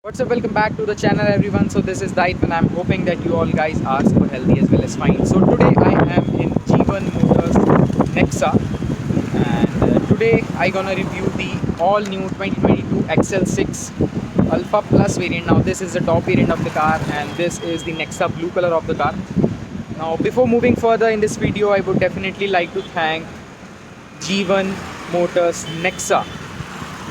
What's up, welcome back to the channel everyone. So this is Dait and I'm hoping that you all guys are super healthy as well as fine. So today I am in Jeevan Motors Nexa, and today I gonna review the all new 2022 XL6 Alpha Plus variant. Now this is the top variant of the car and this is the Nexa blue color of the car. Now before moving further in this video, I would definitely like to thank Jeevan Motors Nexa,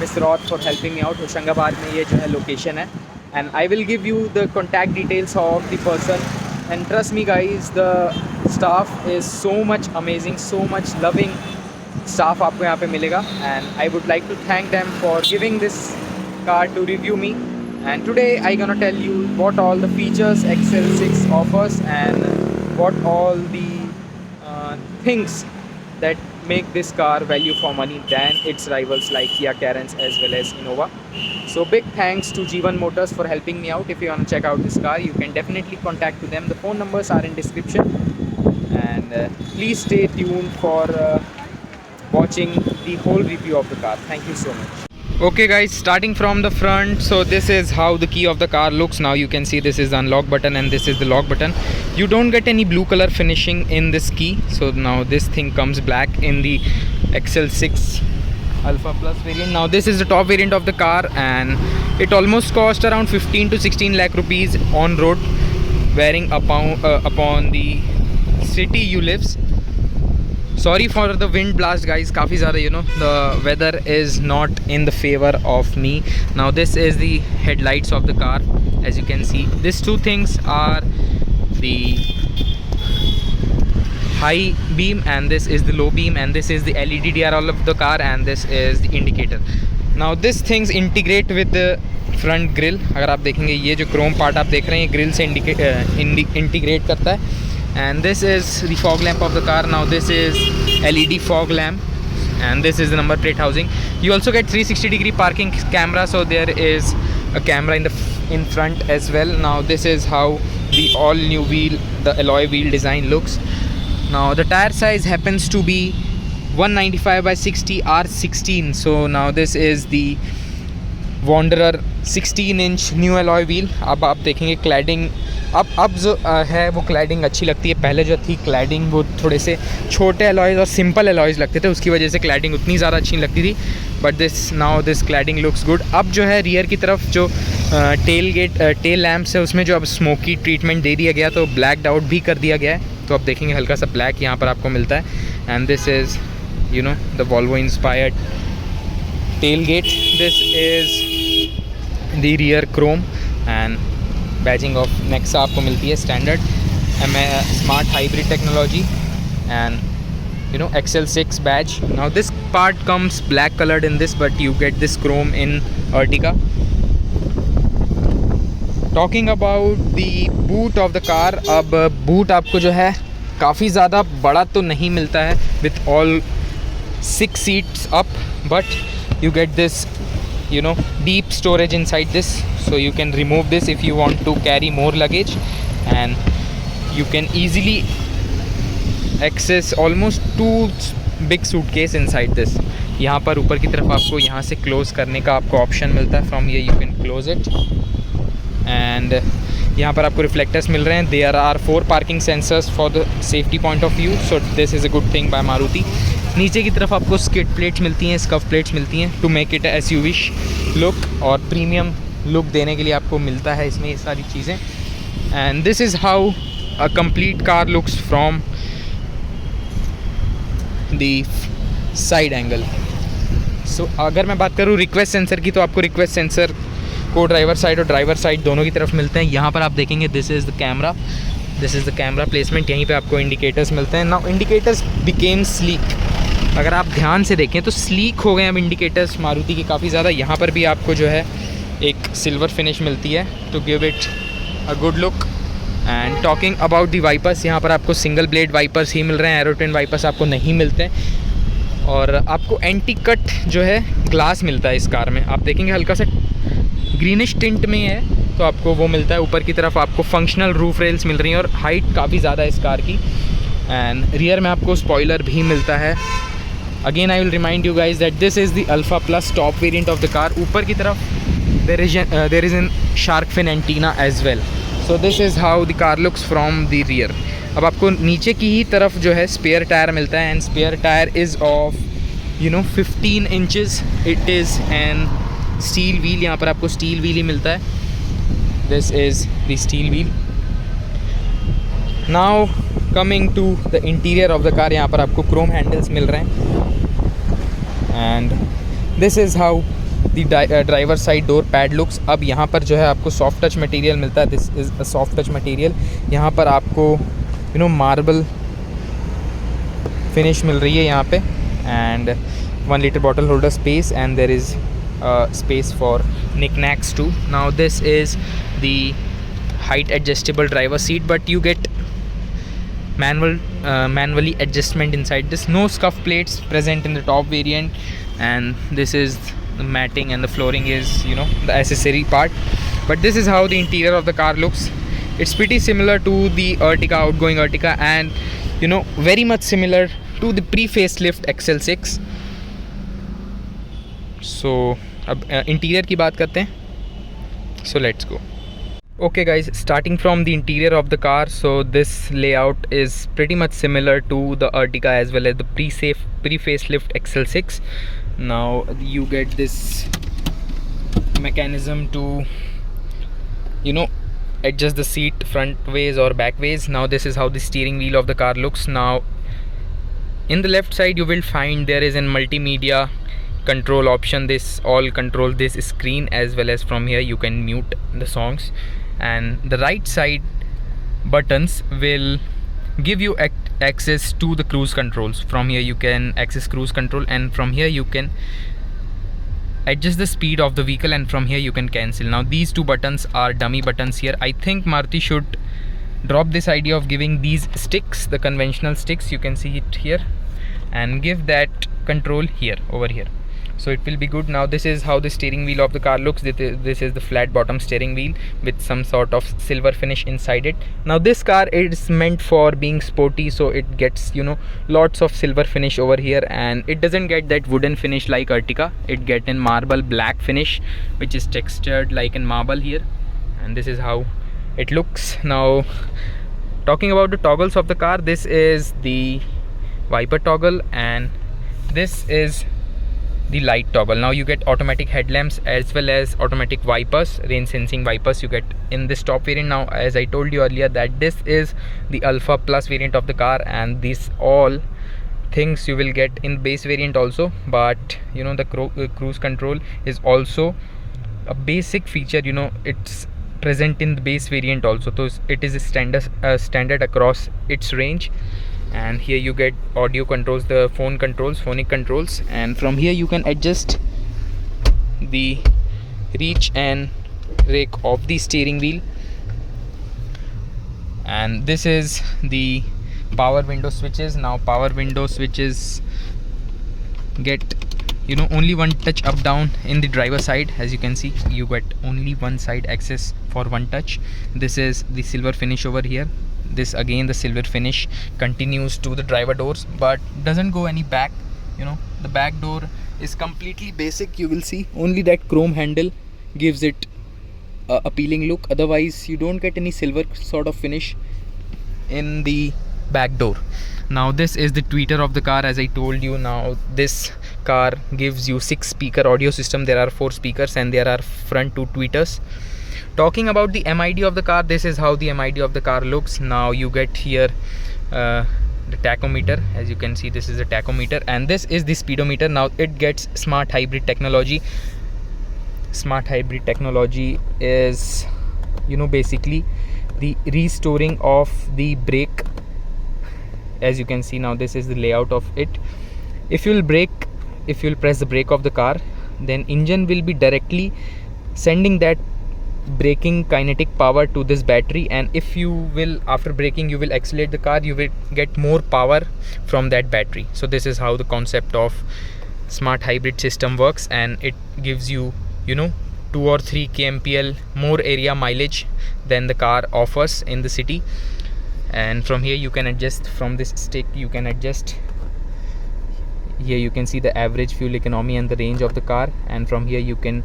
Mr. Roth, for helping me out. Hoshangabad में ये जो है location है, and I will give you the contact details of the person. And trust me guys, the staff is so much amazing, so much loving staff आपको यहाँ पे मिलेगा. And I would like to thank them for giving this car to review me. And today I gonna tell you what all the features XL6 offers and what all the things that make this car value for money than its rivals like Kia Carens as well as Innova. So big thanks to Jeevan Motors for helping me out. If you want to check out this car, you can definitely contact to them. The phone numbers are in description, and please stay tuned for watching the whole review of the car. Thank you so much. Okay guys, starting from the front, so this is how the key of the car looks. Now you can see this is the unlock button and this is the lock button. You don't get any blue color finishing in this key, so now this thing comes black in the XL6 Alpha Plus variant. Now this is the top variant of the car and it almost cost around 15 to 16 lakh rupees on road, varying upon the city you lives. Sorry for the wind blast guys, काफ़ी ज़्यादा, you know, the weather is not in the favor of me. Now this is the headlights of the car. As you can see, these two things are the high beam and this is the low beam, and this is the LED DRL of the car, and this is the indicator. Now these things integrate with the front grill. अगर आप देखेंगे ये जो chrome part आप देख रहे हैं, grill से integrate करता है. And this is the fog lamp of the car. Now this is LED fog lamp and this is the number plate housing. You also get 360-degree parking camera, so there is a camera in front as well. Now this is how the all new wheel, the alloy wheel design looks. Now the tire size happens to be 195 by 60 R16. So now this is the Wanderer 16-inch new alloy wheel. अब आप देखेंगे cladding अब जो है वो cladding अच्छी लगती है. पहले जो थी क्लैडिंग वो थोड़े से छोटे एलॉयज़ और सिंपल एलॉयज़ लगते थे, उसकी वजह से क्लैडिंग उतनी ज़्यादा अच्छी नहीं लगती थी. But this cladding looks good. अब जो है रियर की तरफ जो टेल लैम्प्स है उसमें जो अब स्मोकी ट्रीटमेंट दे दिया गया, तो ब्लैक आउट भी कर दिया गया है. तो अब देखेंगे हल्का सा ब्लैक यहाँ पर आपको मिलता है. And this is you know the Volvo inspired tail gate. This is the rear chrome and badging of Nexa आपको मिलती है standard smart hybrid technology and you know XL6 badge. Now this part comes black coloured in this, but you get this chrome in Ertiga. Talking about the boot of the car, अब boot आपको जो है काफ़ी ज़्यादा बड़ा तो नहीं मिलता है with all 6 seats up, but you get this you know deep storage inside this, so you can remove this if you want to carry more luggage, and you can easily access almost 2 big suitcase inside this. यहाँ पर ऊपर की तरफ आपको यहाँ से close करने का आपको ऑप्शन मिलता है. फ्रॉम ये you can close it, and यहाँ पर आपको रिफ्लेक्टर्स मिल रहे हैं. There are 4 parking sensors for the safety point of view, so this is a good thing by Maruti. नीचे की तरफ आपको स्किड प्लेट्स मिलती हैं, स्कफ प्लेट्स मिलती हैं to make it as you wish look, और प्रीमियम लुक देने के लिए आपको मिलता है इसमें ये सारी चीज़ें. And this is how a complete car looks from the side angle. So अगर मैं बात करूँ रिक्वेस्ट सेंसर की, तो आपको रिक्वेस्ट सेंसर को ड्राइवर साइड और ड्राइवर साइड दोनों की तरफ मिलते हैं. यहाँ पर आप देखेंगे this is the camera, this is the camera placement. यहीं पे आपको इंडिकेटर्स मिलते हैं. Now indicators became sleek. अगर आप ध्यान से देखें तो स्लीक हो गए अब इंडिकेटर्स मारुति की काफ़ी ज़्यादा. यहाँ पर भी आपको जो है एक सिल्वर फिनिश मिलती है to give it a good look. And talking about the wipers, यहाँ पर आपको सिंगल ब्लेड वाइपर्स ही मिल रहे हैं, एरोटिन वाइपर्स आपको नहीं मिलते हैं. और आपको एंटी कट जो है ग्लास मिलता है इस कार में. आप देखेंगे हल्का सा ग्रीनिश टिंट में है, तो आपको वो मिलता है. ऊपर की तरफ आपको फंक्शनल रूफ रेल्स मिल रही हैं और हाइट काफ़ी ज़्यादा है इस कार की. एंड रियर में आपको स्पॉइलर भी मिलता है. Again I will remind you guys that this is the alpha plus top variant of the car. ऊपर की तरफ there is an shark fin antenna as well. So this is how the car looks from the rear. अब आपको नीचे की ही तरफ जो है स्पेयर टायर मिलता है, and spare tyre is of 15 inches. It is an steel wheel. यहाँ पर आपको स्टील व्हील ही मिलता है. This is the steel wheel. Now coming to the interior of the car, यहाँ पर आपको क्रोम हैंडल्स मिल रहे हैं. And this is how the driver side door pad looks. अब यहाँ पर जो है आपको सॉफ्ट टच मटेरियल मिलता है. This is a soft touch material. यहाँ पर आपको मार्बल फिनिश मिल रही है यहाँ पे. And 1 litre bottle holder space, and there is space for knickknacks too. Now this is the height adjustable driver seat, but you get manually adjustment inside this. No scuff plates present in the top variant, and this is the matting, and the flooring is the accessory part. But this is how the interior of the car looks. It's pretty similar to the Ertiga, outgoing Ertiga, and very much similar to the pre-facelift XL6. सो अब interior की बात करते हैं. So let's go. Okay guys, starting from the interior of the car, so this layout is pretty much similar to the Ertiga as well as the pre-facelift XL6. Now you get this mechanism to adjust the seat front ways or back ways. Now this is how the steering wheel of the car looks. Now in the left side you will find there is a multimedia control option. This all control this screen, as well as from here you can mute the songs. And the right side buttons will give you access to the cruise controls. From here you can access cruise control, and from here you can adjust the speed of the vehicle, and from here you can cancel. Now these two buttons are dummy buttons here. I think Maruti should drop this idea of giving these sticks, the conventional sticks, you can see it here, and give that control here, over here. So it will be good. Now this is how the steering wheel of the car looks. This is the flat bottom steering wheel with some sort of silver finish inside it. Now this car is meant for being sporty, so it gets lots of silver finish over here, and it doesn't get that wooden finish like Ertiga. It get in marble black finish, which is textured like in marble here, and this is how it looks. Now talking about the toggles of the car, this is the wiper toggle, and this is the light toggle. Now you get automatic headlamps as well as automatic wipers, rain sensing wipers you get in this top variant. Now as I told you earlier that this is the Alpha Plus variant of the car, and these all things you will get in base variant also. But the cruise control is also a basic feature. It's present in the base variant also, so it is a standard across its range. And here you get audio controls, the phonic controls, and from here you can adjust the reach and rake of the steering wheel. And this is the power window switches. Now power window switches get only one touch up down in the driver side. As you can see, you get only one side access for one touch. This is the silver finish over here. This again, the silver finish continues to the driver doors, but doesn't go any back. The back door is completely basic. You will see only that chrome handle gives it a appealing look. Otherwise you don't get any silver sort of finish in the back door. Now this is the tweeter of the car, as I told you. Now this car gives you 6 speaker audio system. There are 4 speakers, and there are front 2 tweeters. Talking about the MID of the car, this is how the MID of the car looks. Now you get here the tachometer. As you can see, this is the tachometer, and this is the speedometer. Now it gets smart hybrid technology. Smart hybrid technology is basically the restoring of the brake. As you can see, now this is the layout of it. If you'll press the brake of the car, then engine will be directly sending that braking kinetic power to this battery, and if you will, after braking, you will accelerate the car, you will get more power from that battery. So this is how the concept of smart hybrid system works, and it gives you 2 or 3 kmpl more area mileage than the car offers in the city. And from here you can adjust, from this stick you can adjust. Here you can see the average fuel economy and the range of the car, and from here you can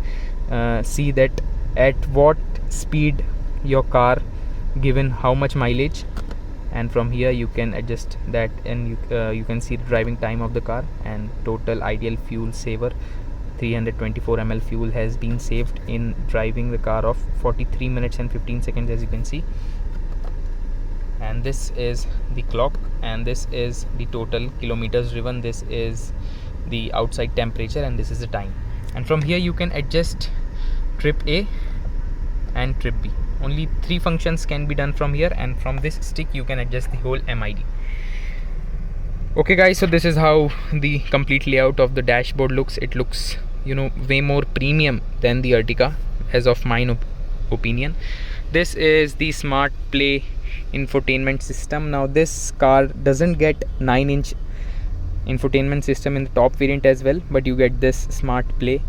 see that at what speed your car given how much mileage, and from here you can adjust that, and you can see the driving time of the car and total ideal fuel saver. 324 ml fuel has been saved in driving the car of 43 minutes and 15 seconds, as you can see. And this is the clock, and this is the total kilometers driven, this is the outside temperature, and this is the time. And from here you can adjust trip A and trip B. Only 3 functions can be done from here, and from this stick you can adjust the whole MID. Okay guys, so this is how the complete layout of the dashboard looks. It looks, you know, way more premium than the Ertiga, as of my opinion. This is the Smart Play infotainment system. Now this car doesn't get 9-inch infotainment system in the top variant as well, but you get this Smart Play.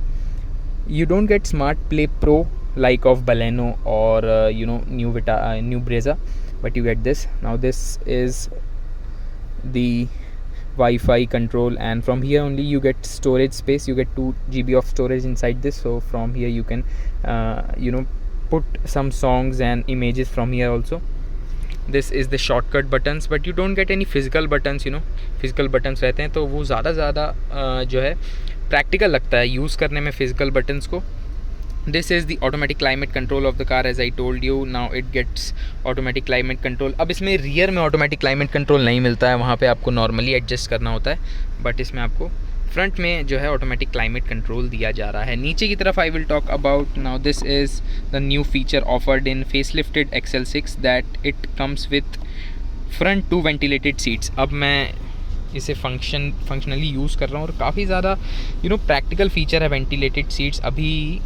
You don't get Smart Play Pro like of Baleno or you know, new Brezza, but you get this. Now this is the Wi-Fi control, and from here only you get storage space. You get 2 GB of storage inside this, so from here you can you know, put some songs and images from here also. This is the shortcut buttons, but you don't get any physical buttons. You know, physical buttons रहते हैं तो वो ज़्यादा जो है practical लगता है use करने में physical buttons को. This is the automatic climate control of the car, as I told you. Now it gets automatic climate control. अब इसमें rear में automatic climate control नहीं मिलता है, वहाँ पे आपको normally adjust करना होता है, but इसमें आपको फ्रंट में जो है ऑटोमेटिक क्लाइमेट कंट्रोल दिया जा रहा है. नीचे की तरफ I will talk about. Now this is the new feature offered in facelifted XL6 that it comes with front 2 ventilated seats. अब मैं इसे फंक्शनली यूज़ कर रहा हूँ और काफ़ी ज़्यादा यू नो प्रैक्टिकल फीचर है वेंटिलेटेड सीट्स. अभी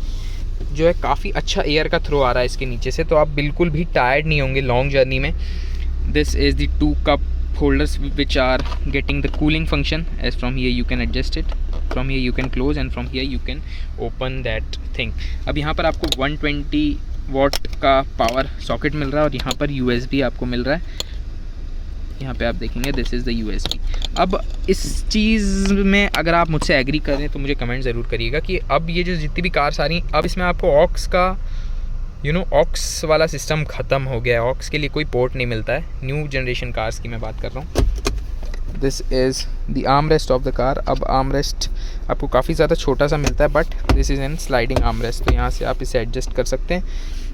जो है काफ़ी अच्छा एयर का थ्रो आ रहा है इसके नीचे से, तो आप बिल्कुल भी टायर्ड नहीं होंगे लॉन्ग जर्नी में. This is the 2 cup holders which are getting the cooling function, as from here you can adjust it, from here you can close, and from here you can open that thing. अब यहाँ पर आपको 120 watt का power socket मिल रहा है और यहाँ पर USB आपको मिल रहा है. यहाँ पे आप देखेंगे दिस इज़ द USB. अब इस चीज़ में अगर आप मुझसे एग्री करें तो मुझे कमेंट ज़रूर करिएगा कि अब ये जो जितनी भी कार्स आ रही, अब इसमें आपको ऑक्स का ऑक्स वाला सिस्टम ख़त्म हो गया है. ऑक्स के लिए कोई पोर्ट नहीं मिलता है. न्यू जनरेशन कार्स की मैं बात कर रहा हूँ. This is the arm rest of the car. अब आर्म रेस्ट आपको काफ़ी ज़्यादा छोटा सा मिलता है, but this is an sliding arm rest, तो यहाँ से आप इसे एडजस्ट कर सकते हैं.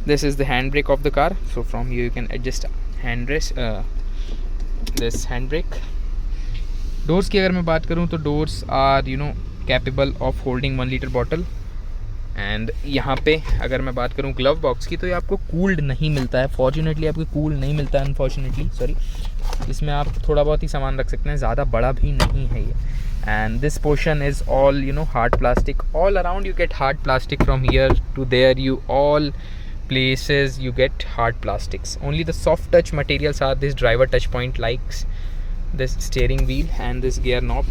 This is the hand brake of the car, so from here you can adjust hand rest this hand brake. Doors की अगर मैं बात करूँ तो doors are capable of holding 1 litre bottle. And यहाँ पे अगर मैं बात करूँ ग्लव बॉक्स की, तो ये आपको कूल्ड नहीं मिलता है. फॉर्चुनेटली आपको कूल्ड नहीं मिलता है, अनफॉर्चुनेटली सॉरी. इसमें आप थोड़ा बहुत ही सामान रख सकते हैं, ज़्यादा बड़ा भी नहीं है ये. And this portion is all hard plastic. All around you get hard plastic, from here to there you all places you get hard plastics. Only the soft touch materials are this driver touch point, likes this steering wheel and this gear knob.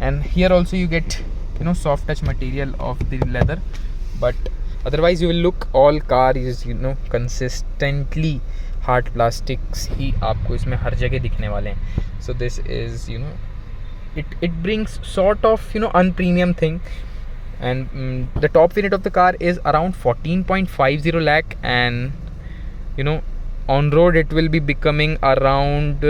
And here also you get soft touch material of the leather, but otherwise you will look all car is consistently hard plastics ही आपको इसमें हर जगह दिखने वाले हैं. So this is it brings sort of unpremium thing. And the top variant of the car is around 14.50 lakh, and on road it will be becoming around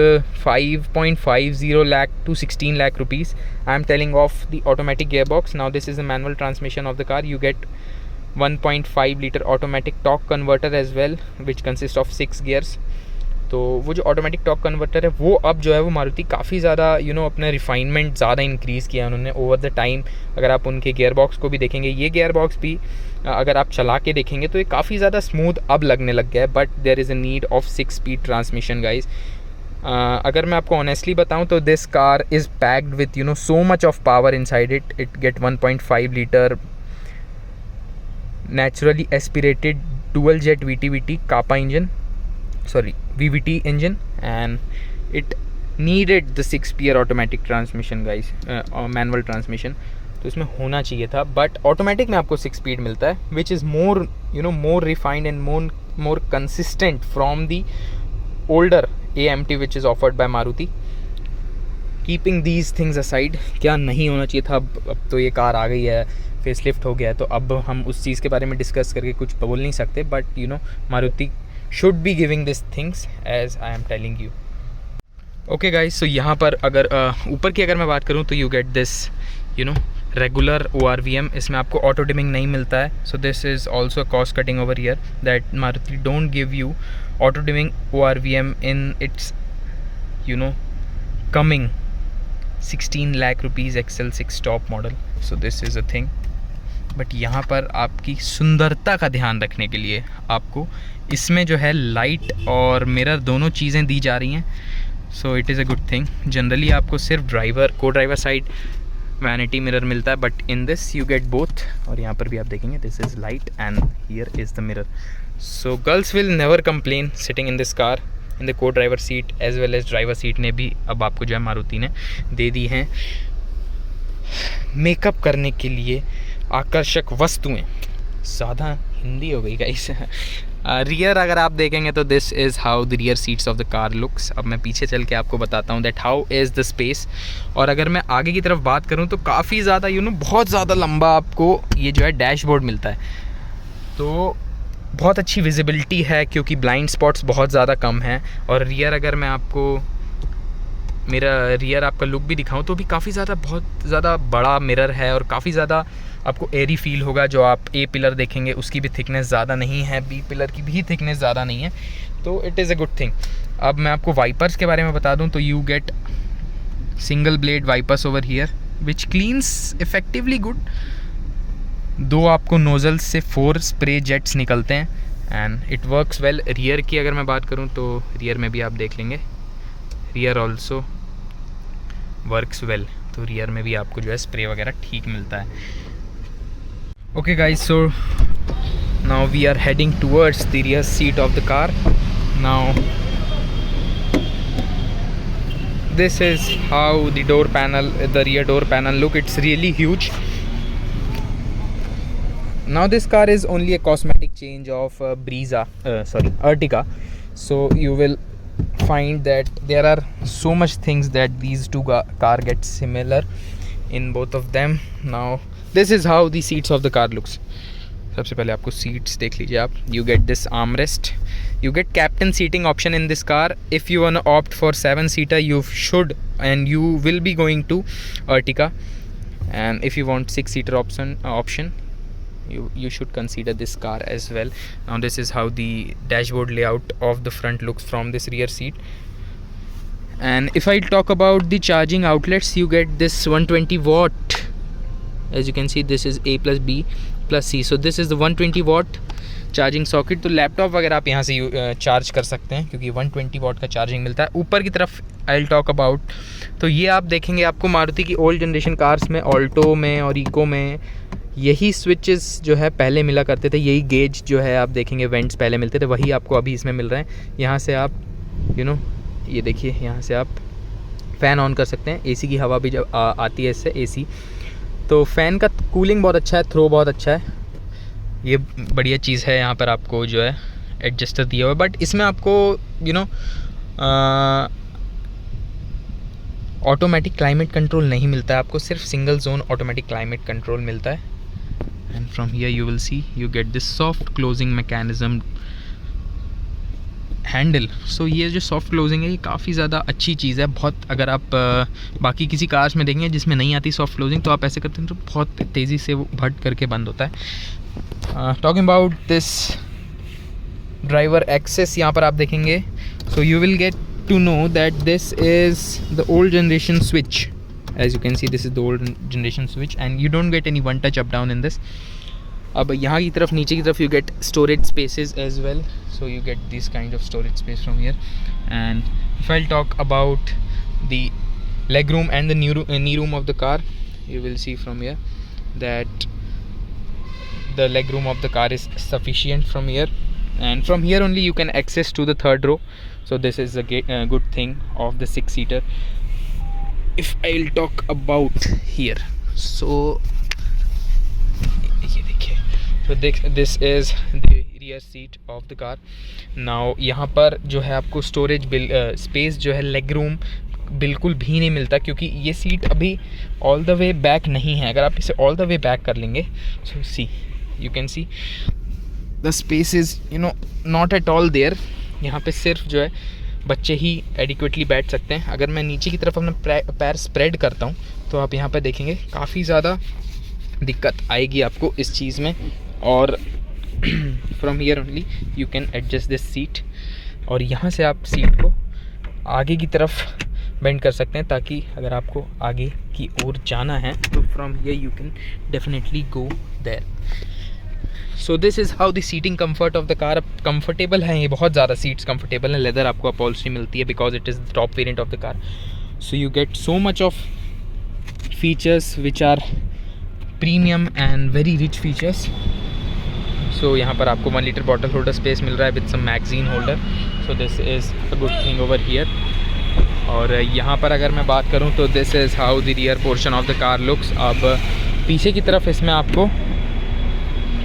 5.50 lakh to 16 lakh rupees. I am telling of the automatic gearbox. Now this is the manual transmission of the car. You get 1.5 liter automatic torque converter as well, which consists of 6 gears. तो वो जो automatic torque converter है वो अब जो है वो मारुति काफ़ी ज़्यादा अपना रिफाइनमेंट ज़्यादा इंक्रीज़ किया उन्होंने ओवर द टाइम. अगर आप उनके गियर बॉक्स को भी देखेंगे, ये गियर बॉक्स भी अगर आप चला के देखेंगे तो ये काफ़ी ज़्यादा स्मूथ अब लगने लग गया है. But there is a need of 6 speed transmission guys. अगर मैं आपको ऑनेस्टली बताऊँ तो this car is packed with so much of power inside it. It get 1.5 litre naturally aspirated dual jet VVT engine, and it needed the 6-gear automatic transmission guys, manual transmission. तो इसमें होना चाहिए था, but automatic में आपको 6 speed मिलता है, which is more refined and more consistent from the older AMT which is offered by Maruti. Keeping these things aside, क्या नहीं होना चाहिए था. अब तो ये कार आ गई है, फेसलिफ्ट हो गया है, तो अब हम उस चीज़ के बारे में डिस्कस करके कुछ बोल नहीं सकते, but you know Maruti should be giving this things as I am telling you. Okay guys, so यहाँ पर अगर ऊपर की अगर मैं बात करूँ तो you get this you know regular ORVM, इसमें आपको ऑटो डिमिंग नहीं मिलता है। So this is also cost cutting over here that Maruti don't give you auto dimming ORVM in its you know coming 16 lakh rupees XL6 top model. So this is a thing, but यहाँ पर आपकी सुंदरता का ध्यान रखने के लिए आपको इसमें जो है लाइट और मिरर दोनों चीज़ें दी जा रही हैं। सो it is a good thing. Generally आपको सिर्फ ड्राइवर को ड्राइवर साइड वैनिटी मिरर मिलता है, but in this you get both. और यहाँ पर भी आप देखेंगे this is light and here is the mirror. So girls will never complain sitting in this car in the co driver seat as well as driver seat ने भी अब आपको जो है मारुति ने दे दी हैं मेकअप करने के लिए आकर्षक वस्तुएं। ज़्यादा हिंदी हो गई गाइस। रियर अगर आप देखेंगे तो this is how the rear seats of the car looks. अब मैं पीछे चल के आपको बताता हूँ that how is the space. और अगर मैं आगे की तरफ बात करूँ तो काफ़ी ज़्यादा बहुत ज़्यादा लंबा आपको ये जो है डैशबोर्ड मिलता है, तो बहुत अच्छी विजिबिलिटी है क्योंकि ब्लाइंड स्पॉट्स बहुत ज़्यादा कम हैं। और रियर अगर मैं आपको मेरा रियर आपका लुक भी दिखाऊं तो भी काफ़ी ज़्यादा बहुत ज़्यादा बड़ा मिरर है और काफ़ी ज़्यादा आपको एयरी फील होगा। जो आप A पिलर देखेंगे उसकी भी थिकनेस ज़्यादा नहीं है, B पिलर की भी थिकनेस ज़्यादा नहीं है, तो it is a good thing. अब मैं आपको वाइपर्स के बारे में बता दूं तो you get single blade wipers over here which cleans effectively good. 2 आपको नोज़ल्स से 4 स्प्रे जेट्स निकलते हैं and it works well. Rear की अगर मैं बात करूँ तो रियर में भी आप देख लेंगे रियर ऑल्सो वर्क्स वेल, तो रियर में भी आपको जो है स्प्रे वगैरह ठीक मिलता है। Okay guys, so now we are heading towards the rear seat of the car. Now this is how the door panel, the rear door panel look. It's really huge. Now this car is only a cosmetic change of Ertiga. So you will find that there are so much things that these two car get similar in both of them. Now this is how the seats of the car looks. सबसे पहले आपको seats देख लीजिए आप. You get this armrest. You get captain seating option in this car. If you wanna opt for 7-seater, you should and you will be going to Ertiga. And if you want 6-seater option, you should consider this car as well. Now this is how the dashboard layout of the front looks from this rear seat. And if I talk about the charging outlets, you get this 120 watt. As you can see, this is A plus B plus C. So this is the 120 watt charging socket. तो laptop वगैरह आप यहाँ से charge कर सकते हैं क्योंकि 120 वाट का चार्जिंग मिलता है। ऊपर की तरफ आई विल टॉक अबाउट, तो ये आप देखेंगे आपको मारुति की ओल्ड जनरेशन कार्स में, ऑल्टो में और इको में यही स्विचेस जो है पहले मिला करते थे। यही गेज जो है आप देखेंगे वेंट्स पहले मिलते थे, वही आपको अभी इसमें मिल रहे हैं। यहाँ से आप ये देखिए, यहाँ से आप फ़ैन ऑन कर सकते हैं। एसी की हवा भी जब आती है इससे एसी, तो फ़ैन का कूलिंग बहुत अच्छा है, थ्रो बहुत अच्छा है, ये बढ़िया चीज़ है। यहाँ पर आपको जो है एडजस्टर दिया हुआ है, बट इसमें आपको ऑटोमेटिक क्लाइमेट कंट्रोल नहीं मिलता है, आपको सिर्फ single zone automatic climate control मिलता है। And from here you will see you get this soft closing mechanism handle. So ये जो सॉफ्ट क्लोजिंग है ये काफ़ी ज़्यादा अच्छी चीज़ है बहुत। अगर आप बाकी किसी कार्स में देखेंगे जिसमें नहीं आती सॉफ्ट क्लोजिंग, तो आप ऐसे करते हैं तो बहुत तेज़ी से वो भट करके बंद होता है। Talking about this driver access, यहाँ पर आप देखेंगे, so you will get to know that this is the old generation switch. As you can see, this is the old generation switch and you don't get any one touch up down in this. अब यहाँ की तरफ नीचे की तरफ you get storage spaces as well, so you get this kind of storage space from here. And if I'll talk about the leg room and the knee room of the car, you will see from here that the leg room of the car is sufficient from here, and from here only you can access to the third row. So this is a good thing of the 6-seater. If I'll talk about here, so ये देखिए, so this is the rear seat of the car. Now यहाँ पर जो है आपको storage space जो है leg room बिल्कुल भी नहीं मिलता, क्योंकि ये सीट अभी ऑल द वे बैक नहीं है। अगर आप इसे ऑल द वे बैक कर लेंगे, so see you can see the space is not at all there. यहाँ पे सिर्फ जो है बच्चे ही एडिक्वेटली बैठ सकते हैं। अगर मैं नीचे की तरफ अपना पैर स्प्रेड करता हूँ तो आप यहाँ पे देखेंगे काफ़ी ज़्यादा दिक्कत आएगी आपको इस चीज़ में। और from here only you can adjust this seat, और यहाँ से आप सीट को आगे की तरफ बेंड कर सकते हैं, ताकि अगर आपको आगे की ओर जाना है तो from here you can definitely go there. So this is how the seating comfort of the car. अब कंफर्टेबल है ये, बहुत ज़्यादा सीट्स कंफर्टेबल है। लेदर आपको अपॉल्स्ट्री मिलती है because it is the top variant of the car. So you get so much of features which are premium and very rich features. So यहाँ पर आपको 1 लीटर बॉटल होल्डर स्पेस मिल रहा है with some magazine holder. So this is a good thing over here. और यहाँ पर अगर मैं बात करूँ तो this is how the rear portion of the car looks. अब पीछे की तरफ इसमें आपको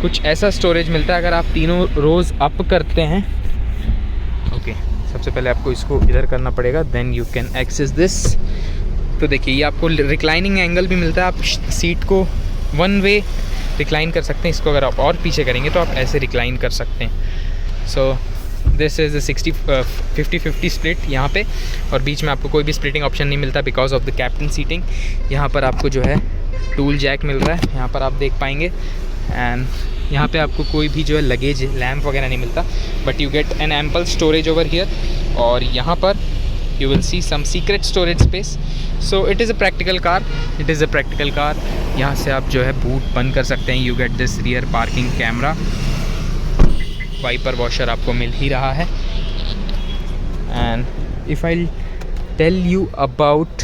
कुछ ऐसा स्टोरेज मिलता है। अगर आप तीनों रोज़ अप करते हैं, ओके, सबसे पहले आपको इसको इधर करना पड़ेगा, then you can access this. तो देखिए ये आपको रिक्लाइनिंग एंगल भी मिलता है। आप सीट को 1 वे रिक्लाइन कर सकते हैं। इसको अगर आप और पीछे करेंगे तो आप ऐसे रिक्लाइन कर सकते हैं। सो दिस इज़ 50-50 स्प्लिट यहाँ पे, और बीच में आपको कोई भी स्प्लिटिंग ऑप्शन नहीं मिलता because of the captain seating. यहाँ पर आपको जो है टूल जैक मिल रहा है, यहाँ पर आप देख पाएंगे। एंड यहाँ पे आपको कोई भी जो है लगेज लैम्प वगैरह नहीं मिलता, but you get an ample storage over here. और यहाँ पर you will see some secret storage space. So it is a practical car, it is a practical car. यहाँ से आप जो है बूट बंद कर सकते हैं। You get this rear parking camera, wiper washer आपको मिल ही रहा है। And if I tell you about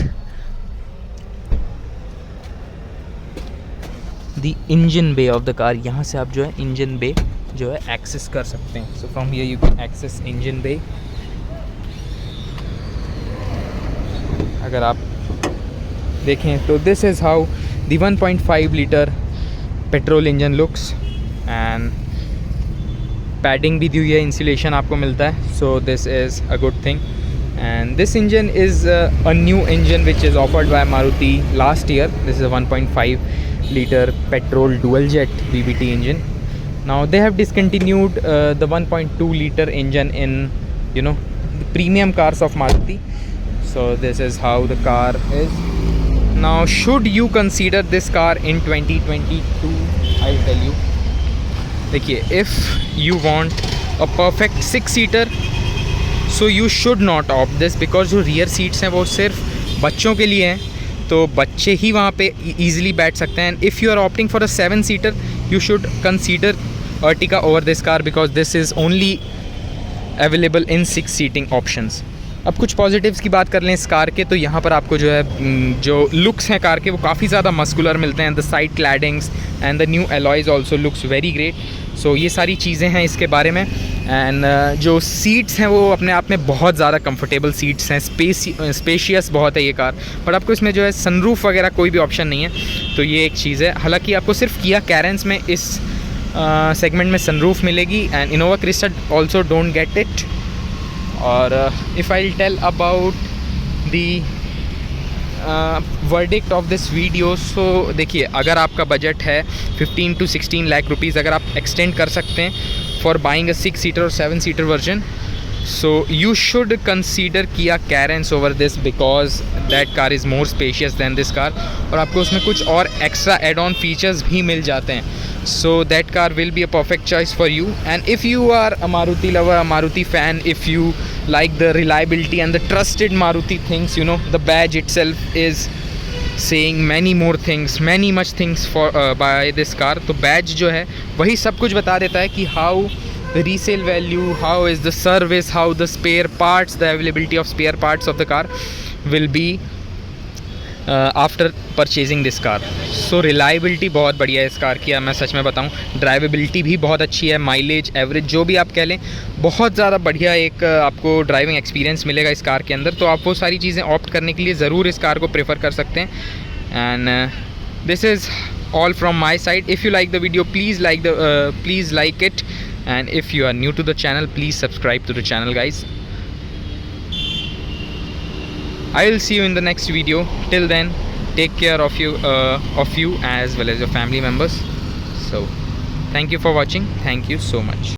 the engine bay of the car, यहाँ से आप जो है इंजन बे जो है एक्सेस कर सकते हैं। So from here you can access engine bay. अगर आप देखें तो this is how the 1.5 litre petrol engine looks. And padding भी दी हुई है, इंसुलेशन आपको मिलता है। So this is a good thing. And this engine is a new engine which is offered by Maruti last year. This is a 1.5 liter petrol dual jet VVT engine. Now they have discontinued the 1.2 liter engine in the premium cars of Maruti. So this is how the car is. Now should you consider this car in 2022? I'll tell you. देखिए, if you want a perfect 6-seater, so you should not opt this because जो rear seats हैं वो सिर्फ बच्चों के लिए हैं, तो बच्चे ही वहाँ पे ईजिली बैठ सकते हैं। And if you are opting for a 7-seater, you should consider Ertiga over this car because this is only available in 6 seating options. अब कुछ पॉजिटिव्स की बात कर लें इस कार के, तो यहाँ पर आपको जो है जो लुक्स हैं कार के वो काफ़ी ज़्यादा मस्कुलर मिलते हैं। The side claddings and the new alloys also looks very great. So ये सारी चीज़ें हैं इसके बारे में। एंड जो सीट्स हैं वो अपने आप में बहुत ज़्यादा कंफर्टेबल सीट्स हैं, स्पेशियस बहुत है ये कार। बट आपको इसमें जो है सनरूफ वगैरह कोई भी ऑप्शन नहीं है, तो ये एक चीज़ है। हालांकि आपको सिर्फ किया कैरेंस में इस सेगमेंट में सनरूफ मिलेगी, and Innova Crysta also don't get it. और if I tell about the verdict of this video, so देखिए, अगर आपका बजट है 15 to 16 लाख रुपीज़, अगर आप एक्सटेंड कर सकते हैं फॉर बाइंग अ 6-seater और 7-seater version, so you should consider Kia Carens over this because that car is more spacious than this car, और आपको उसमें कुछ और एक्स्ट्रा एड ऑन फीचर्स भी मिल जाते हैं। So that car will be a perfect choice for you. And if you are a Maruti lover, a Maruti fan, if you like the reliability and the trusted Maruti things, the badge itself is saying many more things, many much things for by this car. तो badge जो है वही सब कुछ बता देता है कि how the resale value, how is the service, how the spare parts, the availability of spare parts of the car will be after purchasing this car. So reliability बहुत बढ़िया है इस कार की, मैं सच में बताऊं। ड्राइवेबिलिटी भी बहुत अच्छी है, माइलेज, एवरेज जो भी आप कह लें, बहुत ज़्यादा बढ़िया एक आपको ड्राइविंग एक्सपीरियंस मिलेगा इस कार के अंदर। तो आप वो सारी चीज़ें ऑप्ट करने के लिए ज़रूर इस कार को प्रेफर कर सकते हैं। And this is all from my side. If you like the video, please like it, and if you are new to the channel, please subscribe to the channel guys. I will see you in the next video. Till then, take care of you as well as your family members. So thank you for watching. Thank you so much.